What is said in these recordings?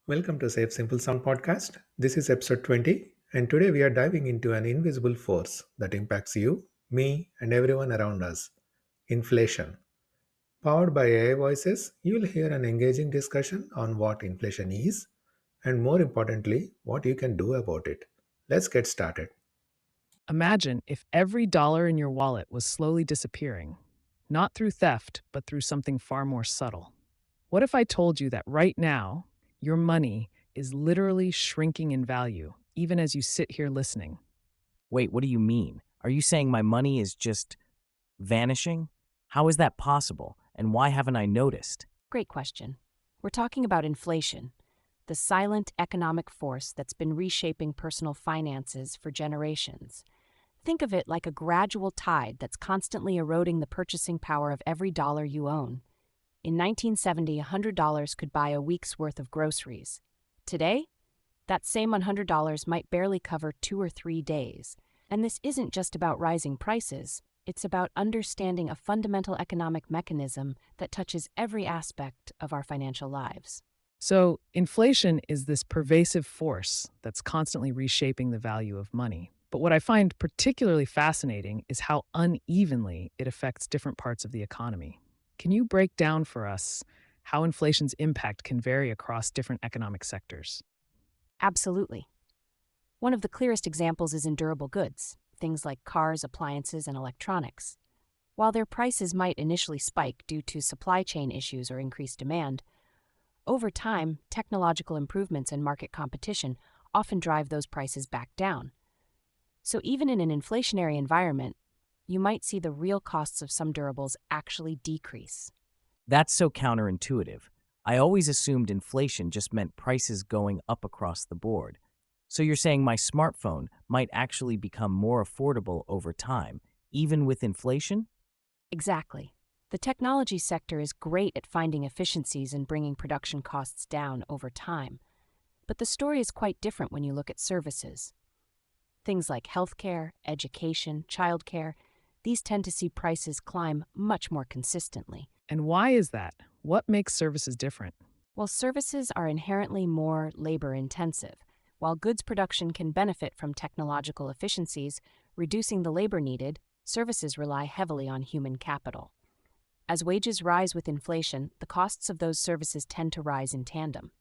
Welcome to Safe Simple Sound Podcast. This is episode 20, and today we are diving into an invisible force that impacts you, me, and everyone around us inflation. Powered by AI voices, you will hear an engaging discussion on what inflation is, and more importantly, what you can do about it. Let's get started. Imagine if every dollar in your wallet was slowly disappearing, not through theft, but through something far more subtle. What if I told you that right now, your money is literally shrinking in value, even as you sit here listening? Wait, what do you mean? Are you saying my money is just vanishing? How is that possible? And why haven't I noticed? Great question. We're talking about inflation, the silent economic force that's been reshaping personal finances for generations. Think of it like a gradual tide that's constantly eroding the purchasing power of every dollar you own. In 1970, $100 could buy a week's worth of groceries. Today, that same $100 might barely cover 2 or 3 days. And this isn't just about rising prices. It's about understanding a fundamental economic mechanism that touches every aspect of our financial lives. So, inflation is this pervasive force that's constantly reshaping the value of money. But what I find particularly fascinating is how unevenly it affects different parts of the economy. Can you break down for us how inflation's impact can vary across different economic sectors? Absolutely. One of the clearest examples is in durable goods, things like cars, appliances, and electronics. While their prices might initially spike due to supply chain issues or increased demand, over time, technological improvements and market competition often drive those prices back down. So even in an inflationary environment, you might see the real costs of some durables actually decrease. That's so counterintuitive. I always assumed inflation just meant prices going up across the board. So you're saying my smartphone might actually become more affordable over time, even with inflation? Exactly. The technology sector is great at finding efficiencies and bringing production costs down over time. But the story is quite different when you look at services. Things like healthcare, education, childcare, these tend to see prices climb much more consistently. And why is that? What makes services different? While services are inherently more labor-intensive, while goods production can benefit from technological efficiencies, reducing the labor needed, services rely heavily on human capital. As wages rise with inflation, the costs of those services tend to rise in tandem.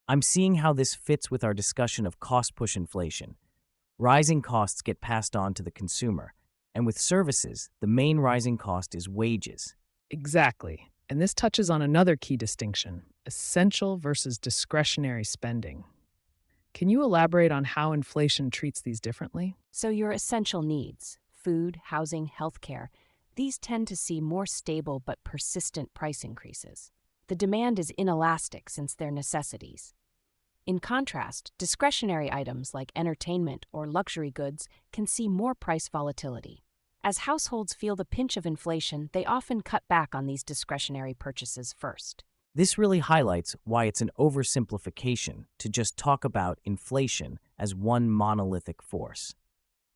I'm seeing how this fits with our discussion of cost push inflation. Rising costs get passed on to the consumer, and with services, the main rising cost is wages. Exactly. And this touches on another key distinction: essential versus discretionary spending. Can you elaborate on how inflation treats these differently? So your essential needs, food, housing, healthcare, these tend to see more stable but persistent price increases. The demand is inelastic since they're necessities. In contrast, discretionary items like entertainment or luxury goods can see more price volatility. As households feel the pinch of inflation, they often cut back on these discretionary purchases first. This really highlights why it's an oversimplification to just talk about inflation as one monolithic force.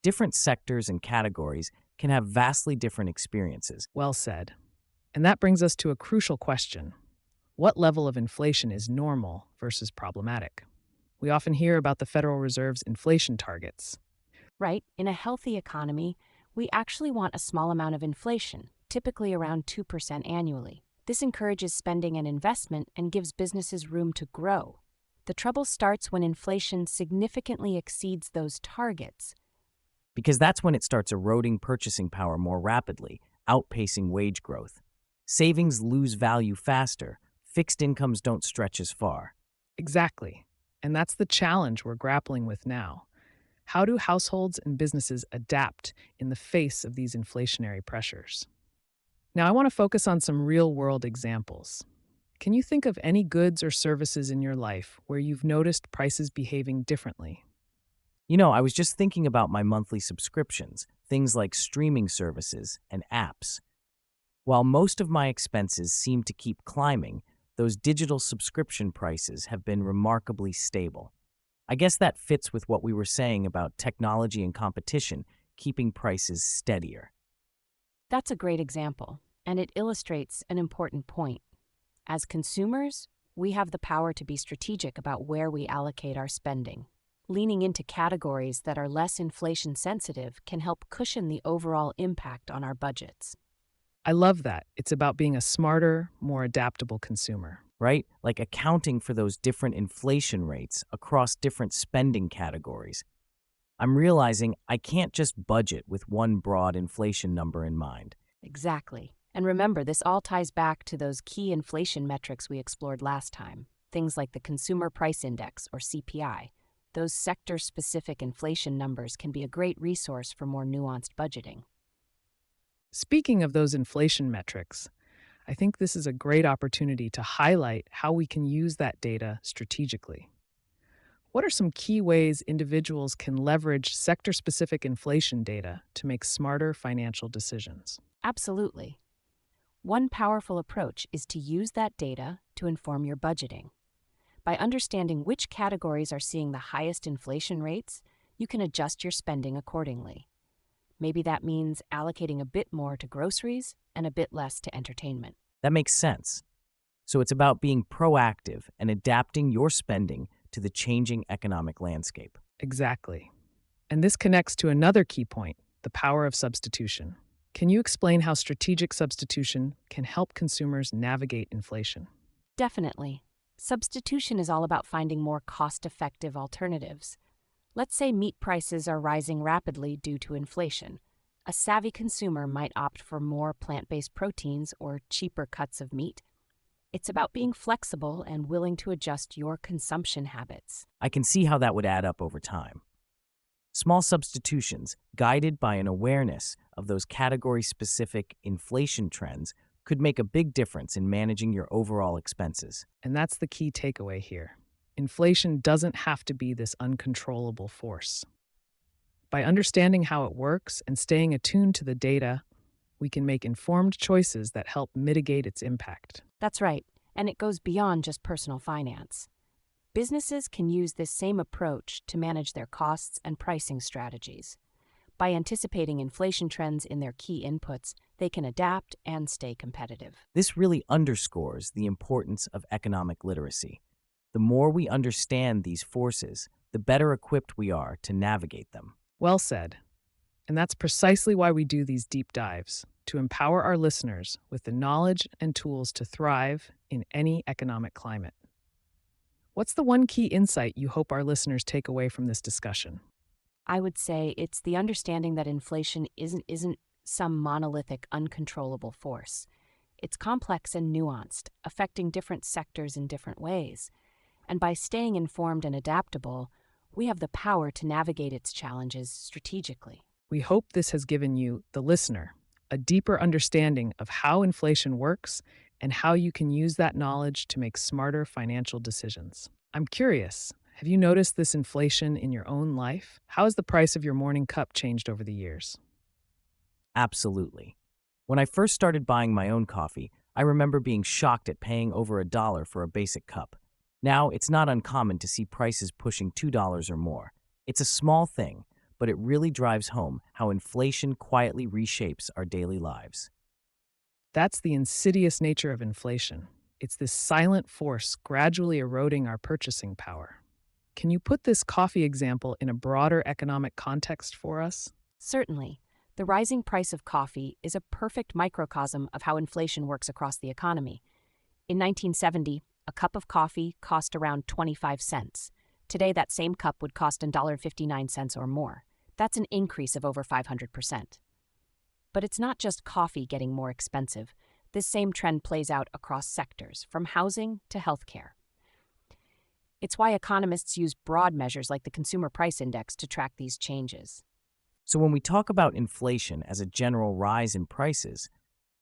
Different sectors and categories can have vastly different experiences. Well said. And that brings us to a crucial question. What level of inflation is normal versus problematic? We often hear about the Federal Reserve's inflation targets. Right? In a healthy economy, we actually want a small amount of inflation, typically around 2% annually. This encourages spending and investment and gives businesses room to grow. The trouble starts when inflation significantly exceeds those targets. Because that's when it starts eroding purchasing power more rapidly, outpacing wage growth. Savings lose value faster, fixed incomes don't stretch as far. Exactly. And that's the challenge we're grappling with now. How do households and businesses adapt in the face of these inflationary pressures? Now, I want to focus on some real world examples. Can you think of any goods or services in your life where you've noticed prices behaving differently? I was just thinking about my monthly subscriptions, things like streaming services and apps. While most of my expenses seem to keep climbing, those digital subscription prices have been remarkably stable. I guess that fits with what we were saying about technology and competition keeping prices steadier. That's a great example, and it illustrates an important point. As consumers, we have the power to be strategic about where we allocate our spending. Leaning into categories that are less inflation sensitive can help cushion the overall impact on our budgets. I love that. It's about being a smarter, more adaptable consumer. Right? Like accounting for those different inflation rates across different spending categories. I'm realizing I can't just budget with one broad inflation number in mind. Exactly. And remember, this all ties back to those key inflation metrics we explored last time, things like the Consumer Price Index, or CPI. Those sector-specific inflation numbers can be a great resource for more nuanced budgeting. Speaking of those inflation metrics, I think this is a great opportunity to highlight how we can use that data strategically. What are some key ways individuals can leverage sector specific inflation data to make smarter financial decisions? Absolutely. One powerful approach is to use that data to inform your budgeting. By understanding which categories are seeing the highest inflation rates, you can adjust your spending accordingly. Maybe that means allocating a bit more to groceries and a bit less to entertainment. That makes sense. So it's about being proactive and adapting your spending to the changing economic landscape. Exactly. And this connects to another key point, the power of substitution. Can you explain how strategic substitution can help consumers navigate inflation? Definitely. Substitution is all about finding more cost-effective alternatives. Let's say meat prices are rising rapidly due to inflation. A savvy consumer might opt for more plant-based proteins or cheaper cuts of meat. It's about being flexible and willing to adjust your consumption habits. I can see how that would add up over time. Small substitutions, guided by an awareness of those category-specific inflation trends, could make a big difference in managing your overall expenses. And that's the key takeaway here. Inflation doesn't have to be this uncontrollable force. By understanding how it works and staying attuned to the data, we can make informed choices that help mitigate its impact. That's right, and it goes beyond just personal finance. Businesses can use this same approach to manage their costs and pricing strategies. By anticipating inflation trends in their key inputs, they can adapt and stay competitive. This really underscores the importance of economic literacy. The more we understand these forces, the better equipped we are to navigate them. Well said. And that's precisely why we do these deep dives, to empower our listeners with the knowledge and tools to thrive in any economic climate. What's the one key insight you hope our listeners take away from this discussion? I would say it's the understanding that inflation isn't some monolithic, uncontrollable force. It's complex and nuanced, affecting different sectors in different ways. And by staying informed and adaptable, we have the power to navigate its challenges strategically. We hope this has given you, the listener, a deeper understanding of how inflation works and how you can use that knowledge to make smarter financial decisions. I'm curious, have you noticed this inflation in your own life? How has the price of your morning cup changed over the years? Absolutely. When I first started buying my own coffee, I remember being shocked at paying over $1 for a basic cup. Now, it's not uncommon to see prices pushing $2 or more. It's a small thing, but it really drives home how inflation quietly reshapes our daily lives. That's the insidious nature of inflation. It's this silent force gradually eroding our purchasing power. Can you put this coffee example in a broader economic context for us? Certainly, the rising price of coffee is a perfect microcosm of how inflation works across the economy. In 1970, a cup of coffee cost around 25 cents. Today, that same cup would cost $1.59 or more. That's an increase of over 500%. But it's not just coffee getting more expensive. This same trend plays out across sectors, from housing to healthcare. It's why economists use broad measures like the Consumer Price Index to track these changes. So when we talk about inflation as a general rise in prices,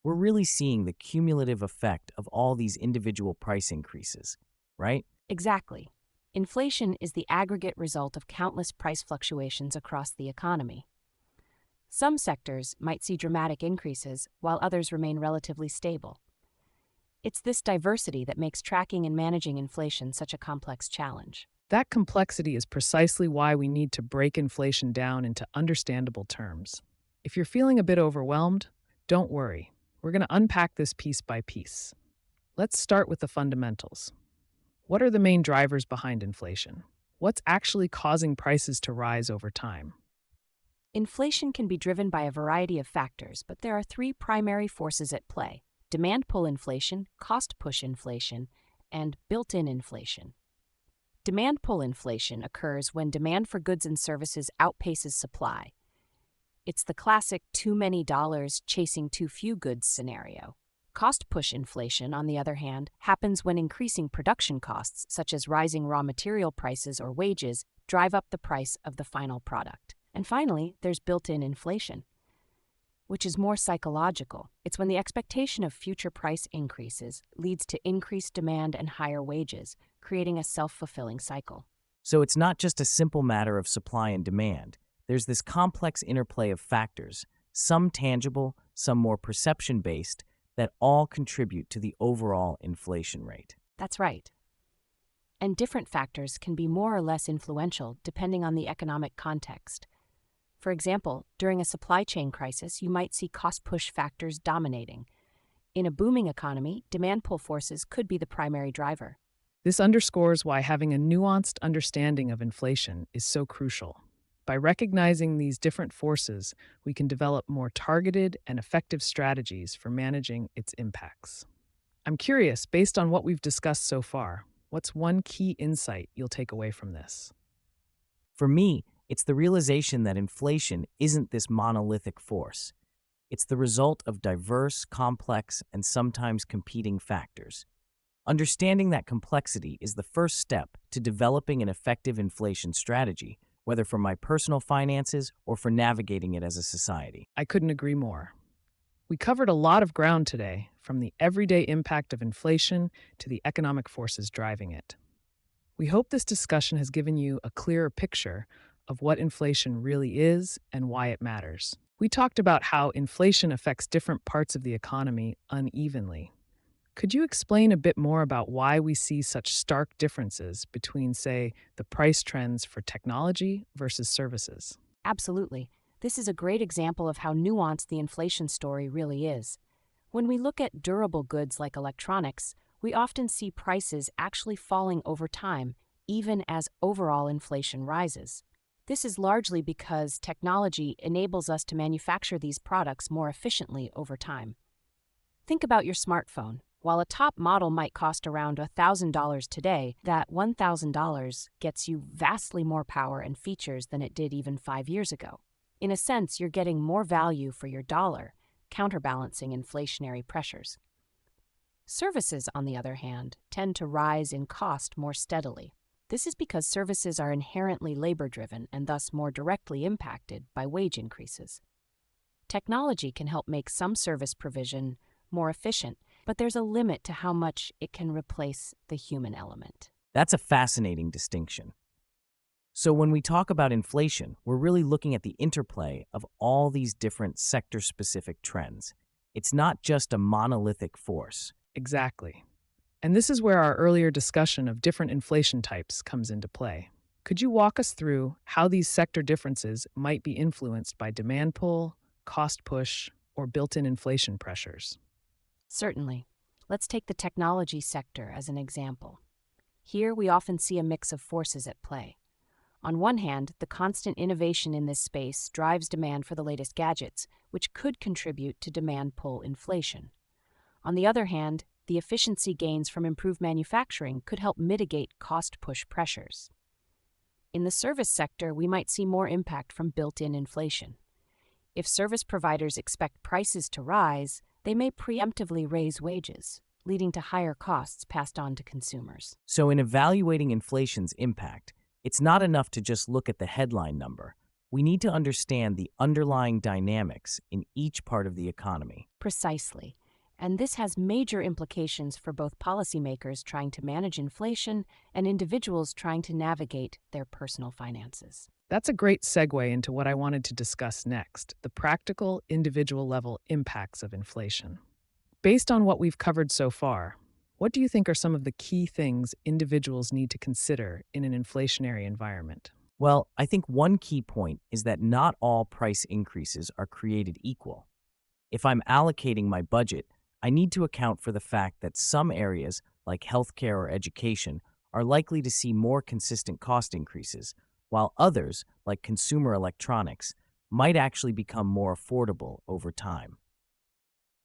we're really seeing the cumulative effect of all these individual price increases, right? Exactly. Inflation is the aggregate result of countless price fluctuations across the economy. Some sectors might see dramatic increases, while others remain relatively stable. It's this diversity that makes tracking and managing inflation such a complex challenge. That complexity is precisely why we need to break inflation down into understandable terms. If you're feeling a bit overwhelmed, don't worry. We're going to unpack this piece by piece. Let's start with the fundamentals. What are the main drivers behind inflation? What's actually causing prices to rise over time? Inflation can be driven by a variety of factors, but there are three primary forces at play: demand pull inflation, cost push inflation, and built in inflation. Demand pull inflation occurs when demand for goods and services outpaces supply. It's the classic too many dollars chasing too few goods scenario. Cost push inflation, on the other hand, happens when increasing production costs, such as rising raw material prices or wages, drive up the price of the final product. And finally, there's built-in inflation, which is more psychological. It's when the expectation of future price increases leads to increased demand and higher wages, creating a self-fulfilling cycle. So it's not just a simple matter of supply and demand. There's this complex interplay of factors, some tangible, some more perception-based, that all contribute to the overall inflation rate. That's right. And different factors can be more or less influential depending on the economic context. For example, during a supply chain crisis, you might see cost-push factors dominating. In a booming economy, demand pull forces could be the primary driver. This underscores why having a nuanced understanding of inflation is so crucial. By recognizing these different forces, we can develop more targeted and effective strategies for managing its impacts. I'm curious, based on what we've discussed so far, what's one key insight you'll take away from this? For me, it's the realization that inflation isn't this monolithic force. It's the result of diverse, complex, and sometimes competing factors. Understanding that complexity is the first step to developing an effective inflation strategy, whether for my personal finances or for navigating it as a society. I couldn't agree more. We covered a lot of ground today, from the everyday impact of inflation to the economic forces driving it. We hope this discussion has given you a clearer picture of what inflation really is and why it matters. We talked about how inflation affects different parts of the economy unevenly. Could you explain a bit more about why we see such stark differences between, say, the price trends for technology versus services? Absolutely. This is a great example of how nuanced the inflation story really is. When we look at durable goods like electronics, we often see prices actually falling over time, even as overall inflation rises. This is largely because technology enables us to manufacture these products more efficiently over time. Think about your smartphone. While a top model might cost around $1,000 today, that $1,000 gets you vastly more power and features than it did even 5 years ago. In a sense, you're getting more value for your dollar, counterbalancing inflationary pressures. Services, on the other hand, tend to rise in cost more steadily. This is because services are inherently labor-driven and thus more directly impacted by wage increases. Technology can help make some service provision more efficient, but there's a limit to how much it can replace the human element. That's a fascinating distinction. So when we talk about inflation, we're really looking at the interplay of all these different sector-specific trends. It's not just a monolithic force. Exactly. And this is where our earlier discussion of different inflation types comes into play. Could you walk us through how these sector differences might be influenced by demand pull, cost push, or built-in inflation pressures? Certainly. Let's take the technology sector as an example. Here we often see a mix of forces at play. On one hand, the constant innovation in this space drives demand for the latest gadgets, which could contribute to demand pull inflation. On the other hand, the efficiency gains from improved manufacturing could help mitigate cost push pressures. In the service sector, we might see more impact from built-in inflation. If service providers expect prices to rise, they may preemptively raise wages, leading to higher costs passed on to consumers. So in evaluating inflation's impact, it's not enough to just look at the headline number. We need to understand the underlying dynamics in each part of the economy. Precisely. And this has major implications for both policymakers trying to manage inflation and individuals trying to navigate their personal finances. That's a great segue into what I wanted to discuss next, the practical, individual level impacts of inflation. Based on what we've covered so far, what do you think are some of the key things individuals need to consider in an inflationary environment? Well, I think one key point is that not all price increases are created equal. If I'm allocating my budget, I need to account for the fact that some areas, like healthcare or education, are likely to see more consistent cost increases, while others, like consumer electronics, might actually become more affordable over time.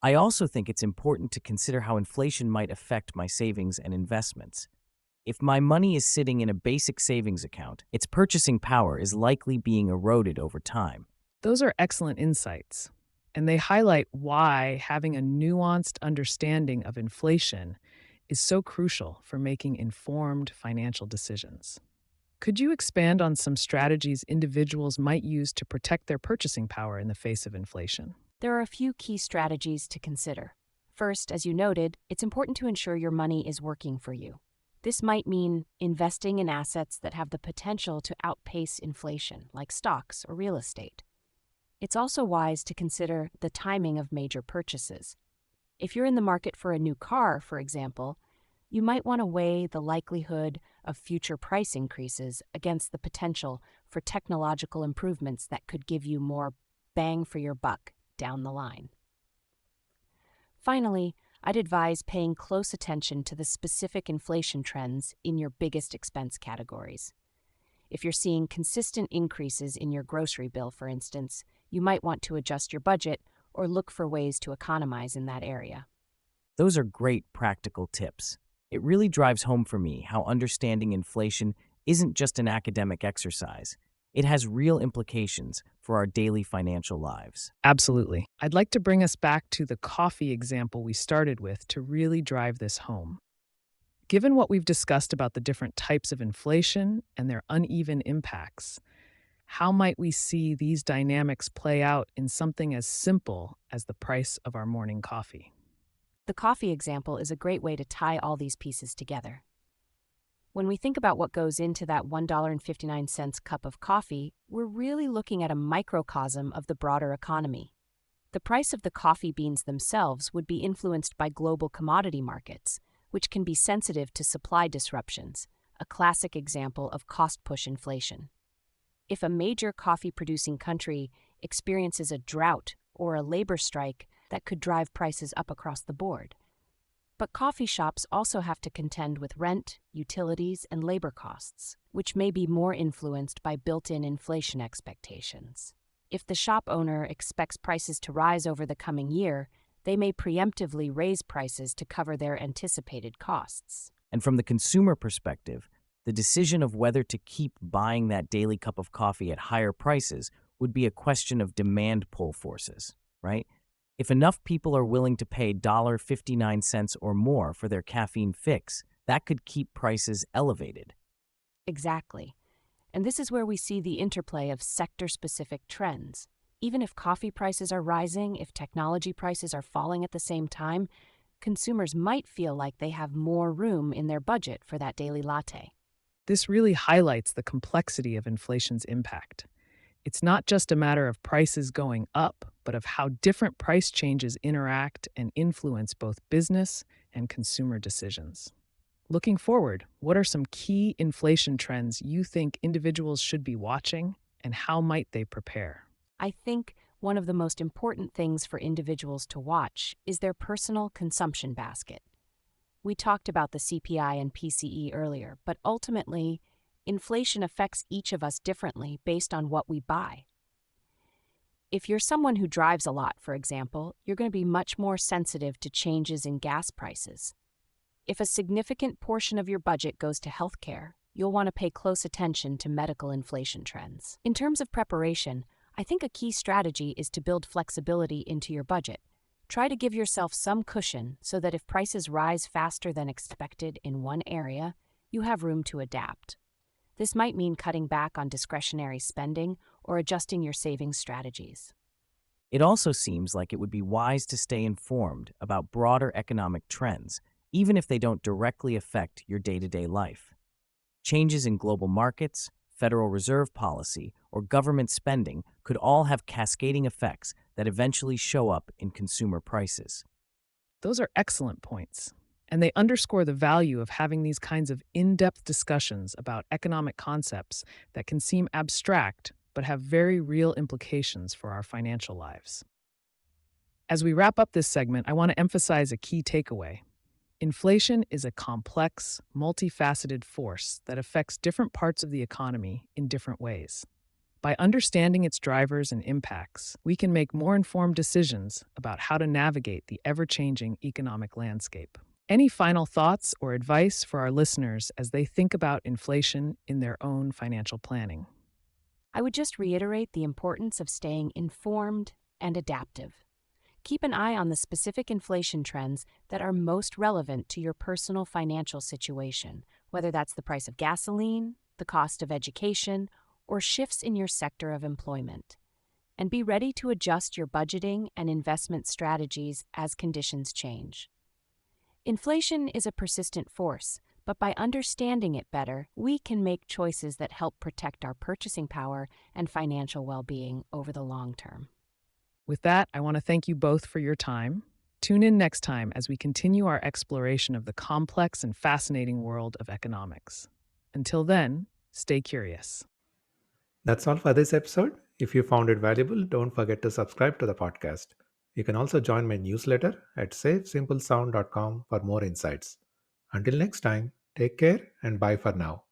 I also think it's important to consider how inflation might affect my savings and investments. If my money is sitting in a basic savings account, its purchasing power is likely being eroded over time. Those are excellent insights, and they highlight why having a nuanced understanding of inflation is so crucial for making informed financial decisions. Could you expand on some strategies individuals might use to protect their purchasing power in the face of inflation? There are a few key strategies to consider. First, as you noted, it's important to ensure your money is working for you. This might mean investing in assets that have the potential to outpace inflation, like stocks or real estate. It's also wise to consider the timing of major purchases. If you're in the market for a new car, for example, you might want to weigh the likelihood of future price increases against the potential for technological improvements that could give you more bang for your buck down the line. Finally, I'd advise paying close attention to the specific inflation trends in your biggest expense categories. If you're seeing consistent increases in your grocery bill, for instance, you might want to adjust your budget or look for ways to economize in that area. Those are great practical tips. It really drives home for me how understanding inflation isn't just an academic exercise. It has real implications for our daily financial lives. Absolutely. I'd like to bring us back to the coffee example we started with to really drive this home. Given what we've discussed about the different types of inflation and their uneven impacts, how might we see these dynamics play out in something as simple as the price of our morning coffee? The coffee example is a great way to tie all these pieces together. When we think about what goes into that $1.59 cup of coffee, we're really looking at a microcosm of the broader economy. The price of the coffee beans themselves would be influenced by global commodity markets, which can be sensitive to supply disruptions, a classic example of cost-push inflation. If a major coffee-producing country experiences a drought or a labor strike, that could drive prices up across the board. But coffee shops also have to contend with rent, utilities, and labor costs, which may be more influenced by built-in inflation expectations. If the shop owner expects prices to rise over the coming year, they may preemptively raise prices to cover their anticipated costs. And from the consumer perspective, the decision of whether to keep buying that daily cup of coffee at higher prices would be a question of demand pull forces, right? If enough people are willing to pay $1.59 or more for their caffeine fix, that could keep prices elevated. Exactly. And this is where we see the interplay of sector-specific trends. Even if coffee prices are rising, if technology prices are falling at the same time, consumers might feel like they have more room in their budget for that daily latte. This really highlights the complexity of inflation's impact. It's not just a matter of prices going up, but of how different price changes interact and influence both business and consumer decisions. Looking forward, what are some key inflation trends you think individuals should be watching, and how might they prepare? I think one of the most important things for individuals to watch is their personal consumption basket. We talked about the CPI and PCE earlier, but ultimately, inflation affects each of us differently based on what we buy. If you're someone who drives a lot, for example, you're going to be much more sensitive to changes in gas prices. If a significant portion of your budget goes to healthcare, you'll want to pay close attention to medical inflation trends. In terms of preparation, I think a key strategy is to build flexibility into your budget. Try to give yourself some cushion so that if prices rise faster than expected in one area, you have room to adapt. This might mean cutting back on discretionary spending or adjusting your savings strategies. It also seems like it would be wise to stay informed about broader economic trends, even if they don't directly affect your day-to-day life. Changes in global markets, Federal Reserve policy, or government spending could all have cascading effects that eventually show up in consumer prices. Those are excellent points, and they underscore the value of having these kinds of in-depth discussions about economic concepts that can seem abstract but have very real implications for our financial lives. As we wrap up this segment, I want to emphasize a key takeaway. Inflation is a complex, multifaceted force that affects different parts of the economy in different ways. By understanding its drivers and impacts, we can make more informed decisions about how to navigate the ever changing economic landscape. Any final thoughts or advice for our listeners as they think about inflation in their own financial planning? I would just reiterate the importance of staying informed and adaptive. Keep an eye on the specific inflation trends that are most relevant to your personal financial situation, whether that's the price of gasoline, the cost of education, or shifts in your sector of employment. And be ready to adjust your budgeting and investment strategies as conditions change. Inflation is a persistent force, but by understanding it better, we can make choices that help protect our purchasing power and financial well-being over the long term. With that, I want to thank you both for your time. Tune in next time as we continue our exploration of the complex and fascinating world of economics. Until then, stay curious. That's all for this episode. If you found it valuable, don't forget to subscribe to the podcast. You can also join my newsletter at savesimplesound.com for more insights. Until next time, take care and bye for now.